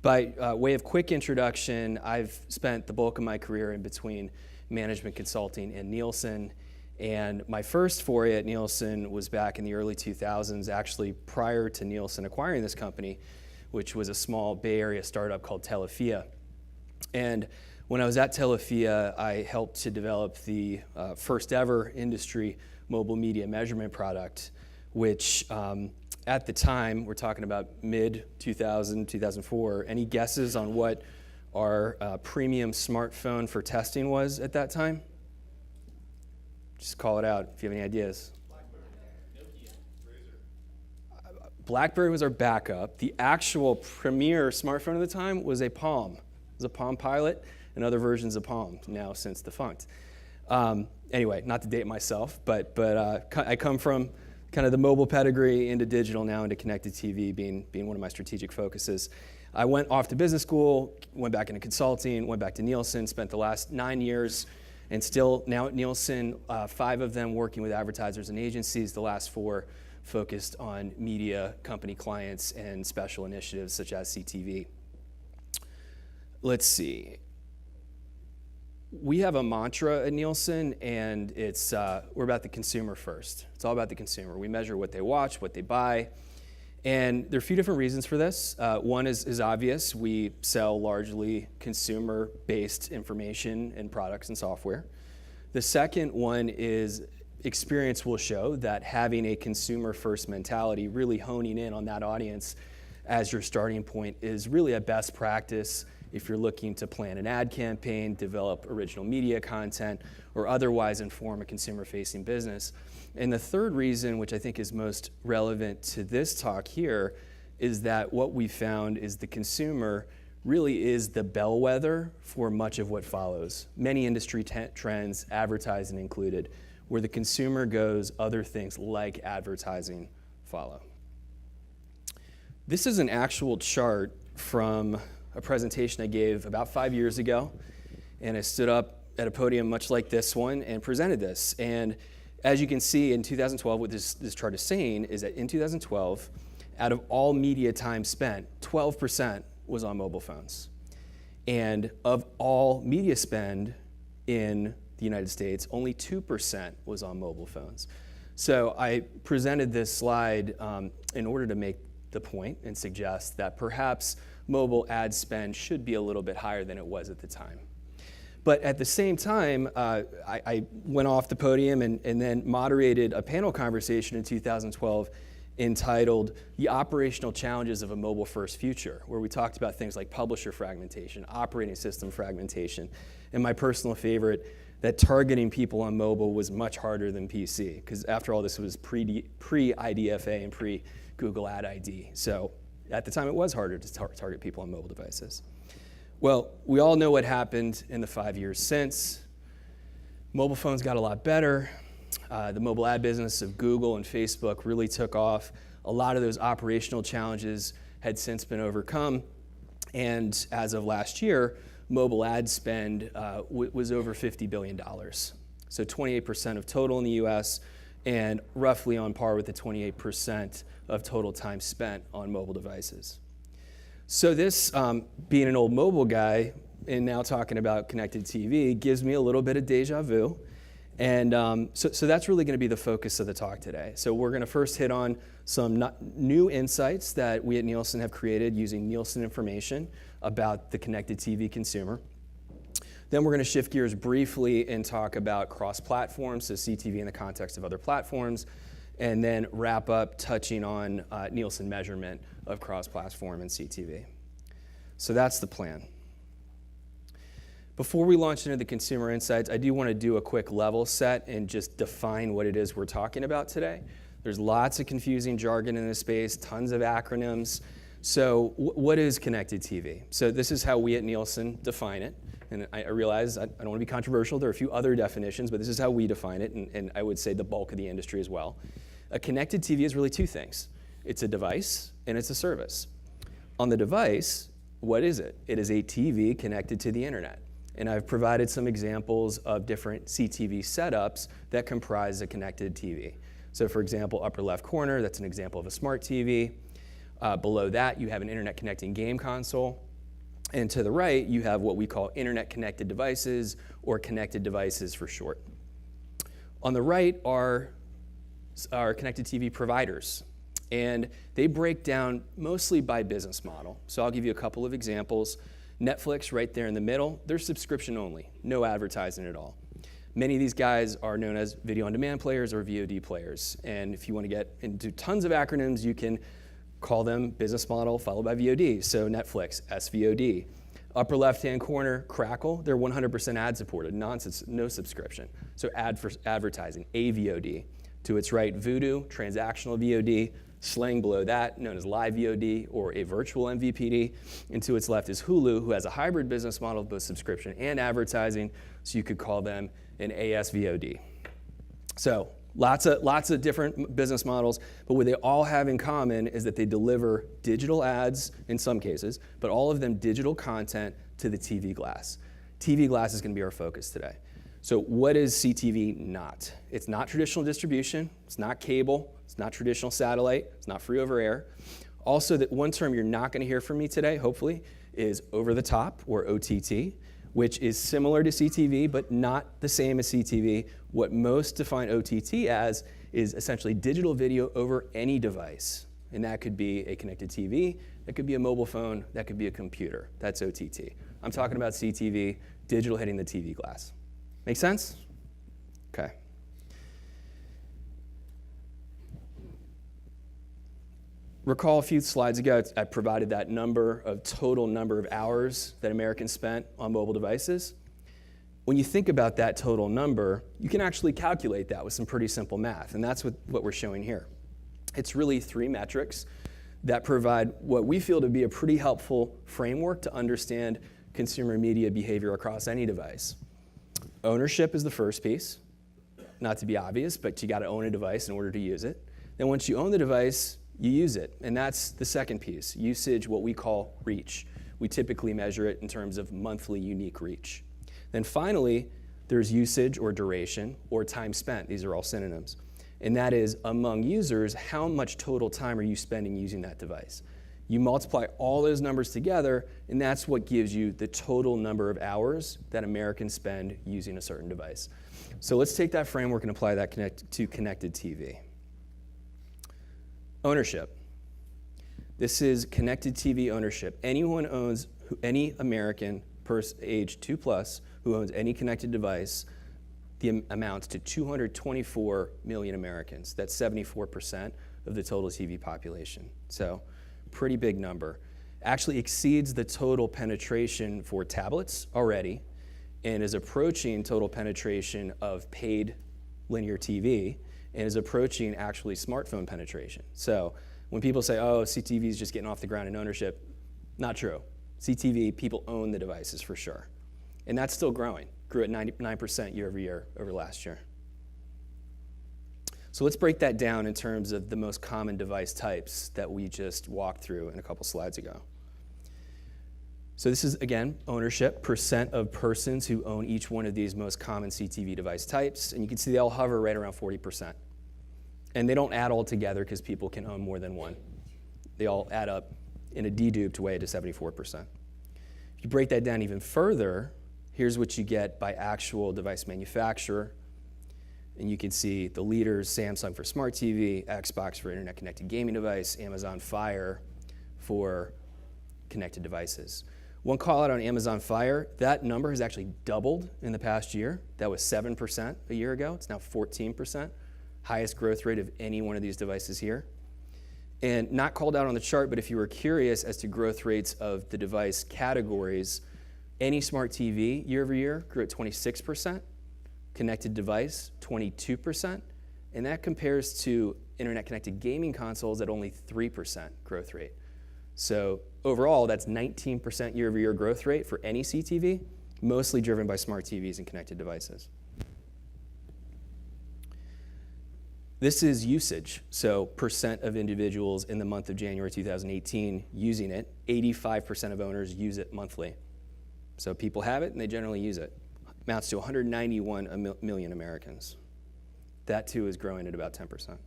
By way of quick introduction, I've spent the bulk of my career in between management consulting and Nielsen. And my first foray at Nielsen was back in the early 2000s, actually prior to Nielsen acquiring this company, which was a small Bay Area startup called Telefia. And when I was at Telefia, I helped to develop the first ever industry mobile media measurement product, which at the time, we're talking about mid-2000, 2004. Any guesses on what our premium smartphone for testing was at that time? Just call it out if you have any ideas. BlackBerry was our backup. The actual premier smartphone at the time was a Palm. It was a Palm Pilot and other versions of Palm, now since defunct. Anyway, not to date myself, but I come from kind of the mobile pedigree into digital, now into connected TV being one of my strategic focuses. I went off to business school, went back into consulting, went back to Nielsen, spent the last 9 years, and still now at Nielsen, 5 of them working with advertisers and agencies, the last 4 focused on media company clients and special initiatives such as CTV. Let's see. We have a mantra at Nielsen, and it's we're about the consumer first. It's all about the consumer. We measure what they watch, what they buy, and there are a few different reasons for this. One is obvious. We sell largely consumer-based information and products and software. The second one is experience will show that having a consumer-first mentality, really honing in on that audience as your starting point, is really a best practice if you're looking to plan an ad campaign, develop original media content, or otherwise inform a consumer-facing business. And the third reason, which I think is most relevant to this talk here, is that what we found is the consumer really is the bellwether for much of what follows. Many industry trends, advertising included, where the consumer goes, other things like advertising follow. This is an actual chart from a presentation I gave about 5 years ago, and I stood up at a podium much like this one and presented this. And as you can see in 2012, what this chart is saying is that in 2012, out of all media time spent, 12% was on mobile phones. And of all media spend in the United States, only 2% was on mobile phones. So I presented this slide in order to make the point and suggest that perhaps mobile ad spend should be a little bit higher than it was at the time. But at the same time, I went off the podium and then moderated a panel conversation in 2012 entitled The Operational Challenges of a Mobile-First Future, where we talked about things like publisher fragmentation, operating system fragmentation, and my personal favorite, that targeting people on mobile was much harder than PC, because after all, this was pre-IDFA and pre-Google Ad ID. So at the time, it was harder to target people on mobile devices. Well, we all know what happened in the 5 years since. Mobile phones got a lot better. The mobile ad business of Google and Facebook really took off. A lot of those operational challenges had since been overcome. And as of last year, mobile ad spend was over $50 billion. So 28% of total in the US, and roughly on par with the 28% of total time spent on mobile devices. So this, being an old mobile guy and now talking about connected TV, gives me a little bit of deja vu. And so that's really going to be the focus of the talk today. So we're going to first hit on some new insights that we at Nielsen have created using Nielsen information about the connected TV consumer. Then we're going to shift gears briefly and talk about cross-platforms, so CTV in the context of other platforms, and then wrap up touching on Nielsen measurement of cross-platform and CTV. So that's the plan. Before we launch into the consumer insights, I do want to do a quick level set and just define what it is we're talking about today. There's lots of confusing jargon in this space, tons of acronyms. So what is connected TV? So this is how we at Nielsen define it. And I realize I don't want to be controversial. There are a few other definitions, but this is how we define it, and I would say the bulk of the industry as well. A connected TV is really two things. It's a device and it's a service. On the device, what is it? It is a TV connected to the internet. And I've provided some examples of different CTV setups that comprise a connected TV. So for example, upper left corner, that's an example of a smart TV. Below that, you have an internet connecting game console. And to the right, you have what we call internet-connected devices, or connected devices for short. On the right are connected TV providers, and they break down mostly by business model. So I'll give you a couple of examples. Netflix, right there in the middle, they're subscription only, no advertising at all. Many of these guys are known as video on demand players or VOD players. And if you want to get into tons of acronyms, you can call them business model followed by VOD. So Netflix, SVOD. Upper left-hand corner, Crackle, they're 100% ad supported, no subscription. So ad for advertising, AVOD. To its right, Vudu, transactional VOD. Slang below that, known as live VOD or a virtual MVPD. And to its left is Hulu, who has a hybrid business model of both subscription and advertising, so you could call them an ASVOD. So lots of different business models, but what they all have in common is that they deliver digital ads in some cases, but all of them digital content to the TV glass. TV glass is going to be our focus today. So what is CTV not? It's not traditional distribution, it's not cable, it's not traditional satellite, it's not free over air. Also, that one term you're not going to hear from me today, hopefully, is over the top, or OTT, which is similar to CTV, but not the same as CTV. What most define OTT as is essentially digital video over any device. And that could be a connected TV, that could be a mobile phone, that could be a computer. That's OTT. I'm talking about CTV, digital hitting the TV glass. Make sense? Okay. Recall a few slides ago, I provided that total number of hours that Americans spent on mobile devices. When you think about that total number, you can actually calculate that with some pretty simple math, and that's what we're showing here. It's really 3 metrics that provide what we feel to be a pretty helpful framework to understand consumer media behavior across any device. Ownership is the first piece. Not to be obvious, but you got to own a device in order to use it. Then once you own the device, you use it, and that's the second piece. Usage, what we call reach. We typically measure it in terms of monthly unique reach. Then finally, there's usage or duration or time spent. These are all synonyms. And that is, among users, how much total time are you spending using that device? You multiply all those numbers together, and that's what gives you the total number of hours that Americans spend using a certain device. So let's take that framework and apply that to connected TV. Ownership. This is connected TV ownership. Anyone owns, any American person age 2+ who owns any connected device, the amounts to 224 million Americans. That's 74% of the total TV population. So pretty big number. Actually exceeds the total penetration for tablets already, and is approaching total penetration of paid linear TV, and is approaching actually smartphone penetration. So when people say, oh, CTV is just getting off the ground in ownership, not true. CTV, people own the devices for sure. And that's still growing. Grew at 99% year over year over last year. So let's break that down in terms of the most common device types that we just walked through in a couple slides ago. So this is, again, ownership, percent of persons who own each one of these most common CTV device types. And you can see they all hover right around 40%. And they don't add all together because people can own more than one. They all add up in a deduped way to 74%. If you break that down even further, here's what you get by actual device manufacturer. And you can see the leaders: Samsung for smart TV, Xbox for internet-connected gaming device, Amazon Fire for connected devices. One call out on Amazon Fire, that number has actually doubled in the past year. That was 7% a year ago. It's now 14%. Highest growth rate of any one of these devices here. And not called out on the chart, but if you were curious as to growth rates of the device categories, any smart TV year over year grew at 26%, connected device 22%, and that compares to internet-connected gaming consoles at only 3% growth rate. So overall, that's 19% year over year growth rate for any CTV, mostly driven by smart TVs and connected devices. This is usage, so percent of individuals in the month of January 2018 using it. 85% of owners use it monthly. So people have it and they generally use it. Amounts to 191 million Americans. That too is growing at about 10%.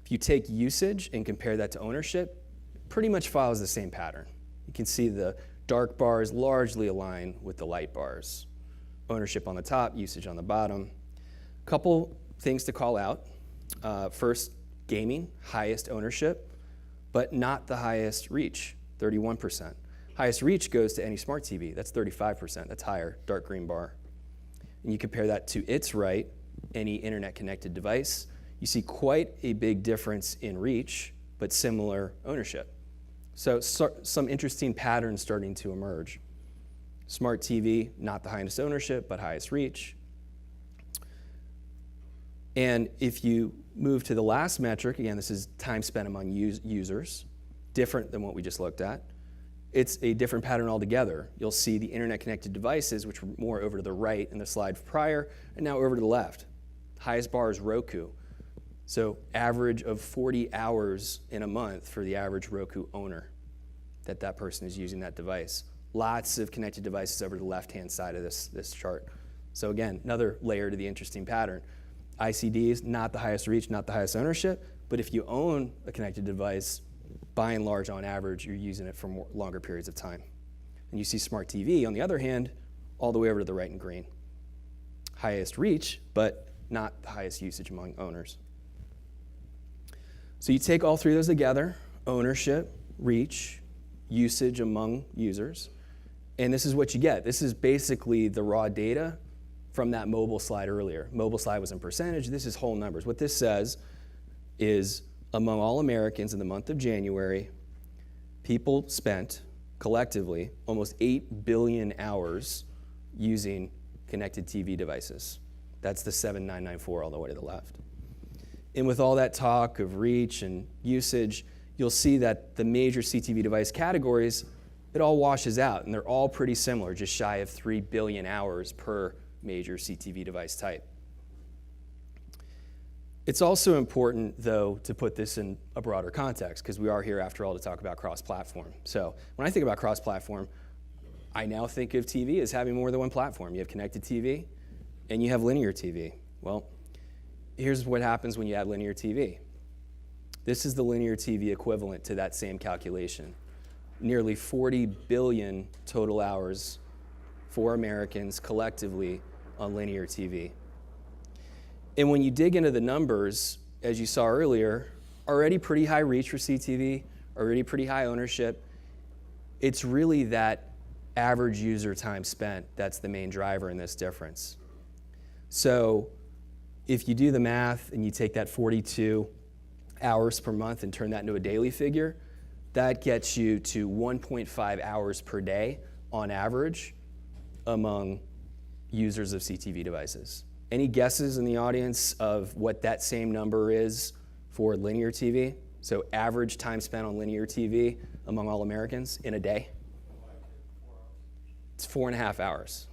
If you take usage and compare that to ownership, pretty much follows the same pattern. You can see the dark bars largely align with the light bars. Ownership on the top, usage on the bottom. Couple things to call out. First, gaming, highest ownership, but not the highest reach, 31%. Highest reach goes to any smart TV, that's 35%, that's higher, dark green bar. And you compare that to its right, any internet connected device, you see quite a big difference in reach, but similar ownership. So some interesting patterns starting to emerge. Smart TV, not the highest ownership, but highest reach. And if you move to the last metric, again, this is time spent among users, different than what we just looked at. It's a different pattern altogether. You'll see the internet-connected devices, which were more over to the right in the slide prior, and now over to the left. Highest bar is Roku. So average of 40 hours in a month for the average Roku owner that person is using that device. Lots of connected devices over the left-hand side of this chart. So again, another layer to the interesting pattern. ICDs, not the highest reach, not the highest ownership, but if you own a connected device, by and large, on average, you're using it for longer periods of time. And you see smart TV, on the other hand, all the way over to the right in green. Highest reach, but not the highest usage among owners. So you take all three of those together, ownership, reach, usage among users, and this is what you get. This is basically the raw data from that mobile slide earlier. Mobile slide was in percentage, this is whole numbers. What this says is among all Americans in the month of January, people spent collectively almost 8 billion hours using connected TV devices. That's the 7994 all the way to the left. And with all that talk of reach and usage, you'll see that the major CTV device categories, it all washes out, and they're all pretty similar, just shy of 3 billion hours per major CTV device type. It's also important, though, to put this in a broader context, because we are here, after all, to talk about cross-platform. So when I think about cross-platform, I now think of TV as having more than one platform. You have connected TV, and you have linear TV. Well, here's what happens when you add linear TV. This is the linear TV equivalent to that same calculation. Nearly 40 billion total hours for Americans collectively on linear TV. And when you dig into the numbers, as you saw earlier, already pretty high reach for CTV, already pretty high ownership. It's really that average user time spent that's the main driver in this difference. So if you do the math and you take that 42 hours per month and turn that into a daily figure, that gets you to 1.5 hours per day on average among users of CTV devices. Any guesses in the audience of what that same number is for linear TV? So average time spent on linear TV among all Americans in a day? It's 4.5 hours.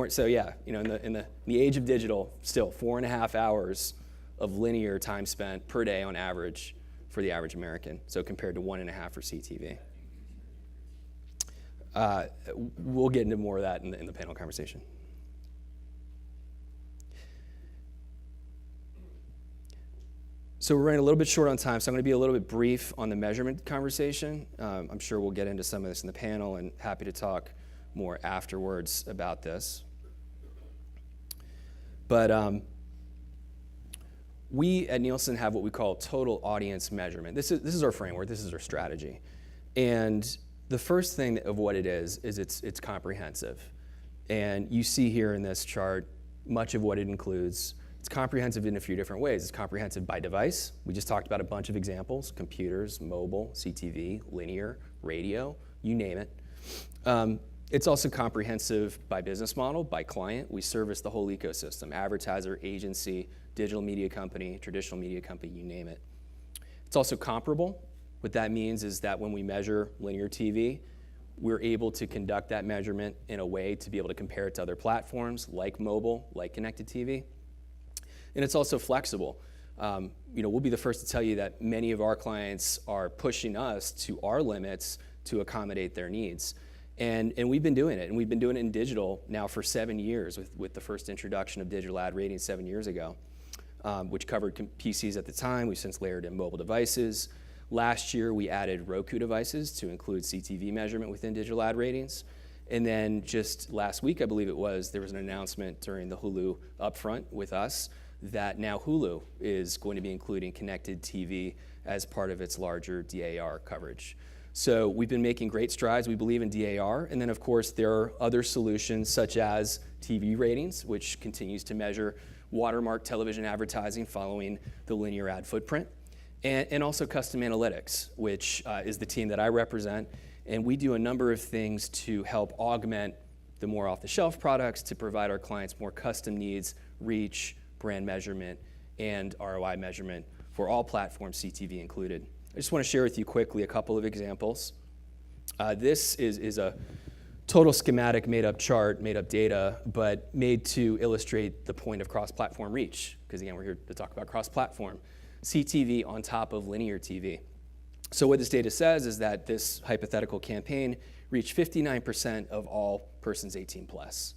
So yeah, you know, in the age of digital, still 4.5 hours of linear time spent per day on average for the average American. So compared to 1.5 for CTV. We'll get into more of that in the panel conversation. So we're running a little bit short on time, so I'm going to be a little bit brief on the measurement conversation. I'm sure we'll get into some of this in the panel, and happy to talk more afterwards about this. But we at Nielsen have what we call total audience measurement. This is our framework. This is our strategy. And the first thing of what it is it's comprehensive. And you see here in this chart much of what it includes. It's comprehensive in a few different ways. It's comprehensive by device. We just talked about a bunch of examples: computers, mobile, CTV, linear, radio, you name it. It's also comprehensive by business model, by client. We service the whole ecosystem: advertiser, agency, digital media company, traditional media company, you name it. It's also comparable. What that means is that when we measure linear TV, we're able to conduct that measurement in a way to be able to compare it to other platforms like mobile, like connected TV. And it's also flexible. We'll be the first to tell you that many of our clients are pushing us to our limits to accommodate their needs. And we've been doing it, and we've been doing it in digital now for 7 years with the first introduction of digital ad rating 7 years ago, which covered PCs at the time. We've since layered in mobile devices. Last year, we added Roku devices to include CTV measurement within digital ad ratings. And then just last week, I believe it was, there was an announcement during the Hulu upfront with us that now Hulu is going to be including connected TV as part of its larger DAR coverage. So we've been making great strides. We believe in DAR. And then, of course, there are other solutions such as TV ratings, which continues to measure watermark television advertising following the linear ad footprint. And also custom analytics, which is the team that I represent. And we do a number of things to help augment the more off-the-shelf products to provide our clients more custom needs, reach, brand measurement, and ROI measurement for all platforms, CTV included. I just want to share with you quickly a couple of examples. This is a total schematic made-up chart, made-up data, but made to illustrate the point of cross-platform reach, because again, we're here to talk about cross-platform. CTV on top of linear TV. So what this data says is that this hypothetical campaign reached 59% of all persons 18 plus.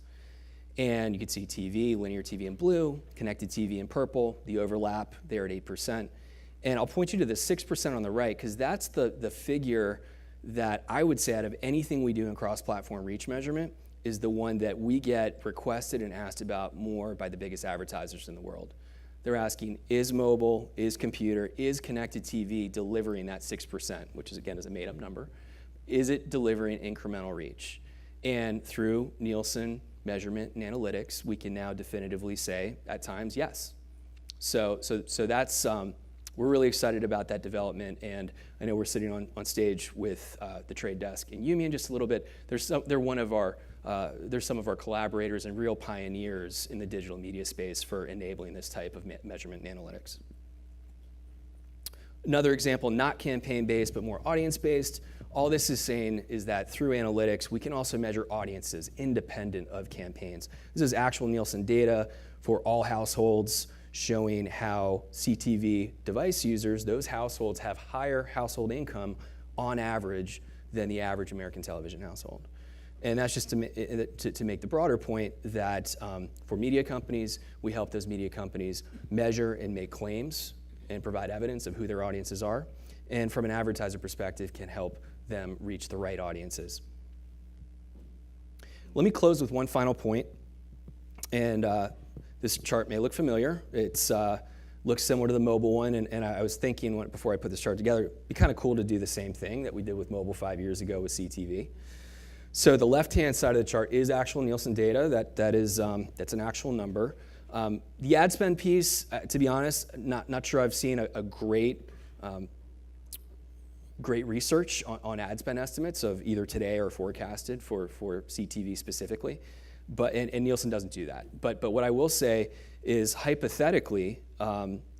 And you can see TV, linear TV in blue, connected TV in purple, the overlap there at 8%. And I'll point you to the 6% on the right, because that's the figure that I would say out of anything we do in cross-platform reach measurement is the one that we get requested and asked about more by the biggest advertisers in the world. They're asking, is mobile, is computer, is connected TV delivering that 6%, which is again is a made up number? Is it delivering incremental reach? And through Nielsen measurement and analytics, we can now definitively say at times, yes. So that's, we're really excited about that development, and I know we're sitting on stage with the trade desk in Union just a little bit. They're some of our collaborators and real pioneers in the digital media space for enabling this type of measurement and analytics. Another example, not campaign-based, but more audience-based. All this is saying is that through analytics, we can also measure audiences independent of campaigns. This is actual Nielsen data for all households showing how CTV device users, those households have higher household income on average than the average American television household. And that's just to make the broader point that for media companies, we help those media companies measure and make claims and provide evidence of who their audiences are. And from an advertiser perspective, can help them reach the right audiences. Let me close with one final point. And this chart may look familiar. It looks similar to the mobile one. And I was thinking before I put this chart together, it'd be kind of cool to do the same thing that we did with mobile 5 years ago with CTV. So the left-hand side of the chart is actual Nielsen data. That's an actual number. The ad spend piece, to be honest, not sure I've seen a great research on ad spend estimates of either today or forecasted for CTV specifically. And Nielsen doesn't do that. But what I will say is hypothetically,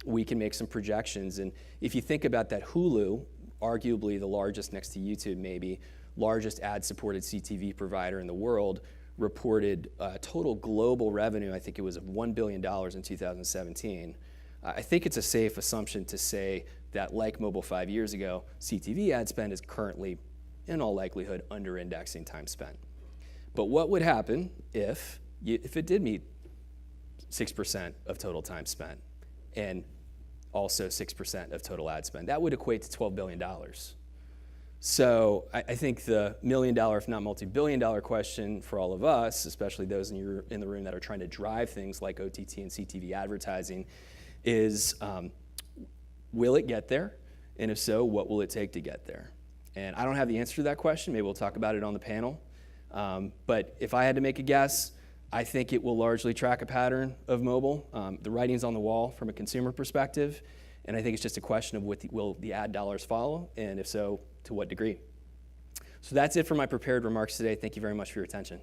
we can make some projections. And if you think about that, Hulu, arguably the largest next to YouTube maybe, largest ad-supported CTV provider in the world, reported total global revenue, I think it was of $1 billion in 2017. I think it's a safe assumption to say that like mobile 5 years ago, CTV ad spend is currently, in all likelihood, under-indexing time spent. But what would happen if it did meet 6% of total time spent and also 6% of total ad spend? That would equate to $12 billion. So I think the million-dollar, if not multi-billion-dollar question for all of us, especially those in the room that are trying to drive things like OTT and CTV advertising, is will it get there? And if so, what will it take to get there? And I don't have the answer to that question. Maybe we'll talk about it on the panel. But if I had to make a guess, I think it will largely track a pattern of mobile. The writing's on the wall from a consumer perspective. And I think it's just a question of will the ad dollars follow? And if so, to what degree? So that's it for my prepared remarks today. Thank you very much for your attention.